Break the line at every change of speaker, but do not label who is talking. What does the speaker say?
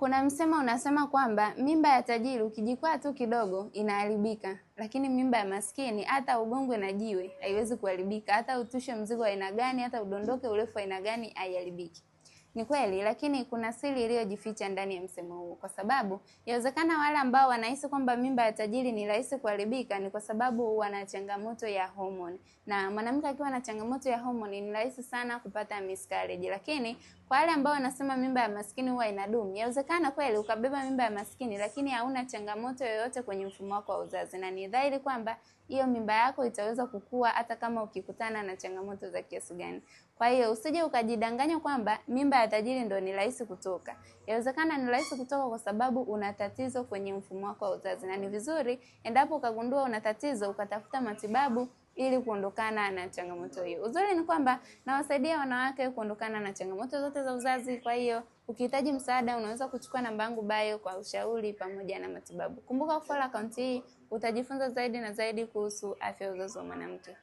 Kuna msemo unasema kwamba mimba ya tajiri ukijikwaa tu kidogo inaharibika, lakini mimba ya maskini hata ugongwe na jiwe haiwezi kuharibika, hata utushe mzigo wa aina gani, hata udondoke urefu wa aina gani haiharibiki. Ni kweli, lakini kuna siri iliyojificha ndani ya msemo huu, kwa sababu yawezekana wale ambao wanahisi kwamba mimba ya tajiri ni rahisi kuharibika ni kwa sababu wana changamoto ya hormone, na mwanamke akiwa na changamoto ya hormone ni rahisi sana kupata miscarriage. Lakini kwa wale ambao wanasema mimba ya maskini huwa inadumu, yawezekana kweli ukabeba mimba ya maskini lakini hauna changamoto yoyote kwenye mfumo wako wa uzazi, na ni dhahiri kwamba hiyo mimba yako itaweza kukua hata kama ukikutana na changamoto za kiasi gani. Kwa hiyo usije ukajidanganya kwamba mimba ya tajiri ndio ni rahisi kutoka. Yawezekana ni rahisi kutoka kwa sababu una tatizo kwenye mfumo wako wa uzazi, na ni vizuri endapo ukagundua una tatizo ukatafuta matibabu ili kuondokana na changamoto hiyo. Uzuri ni kwamba nawasaidia wanawake kuondokana na changamoto zote za uzazi. Kwa hiyo ukihitaji msaada unaweza kuchukua namba yangu bio kwa ushauri pamoja na matibabu. Kumbuka kufollow account hii, utajifunza zaidi na zaidi kuhusu afya ya uzazi wa mwanamke.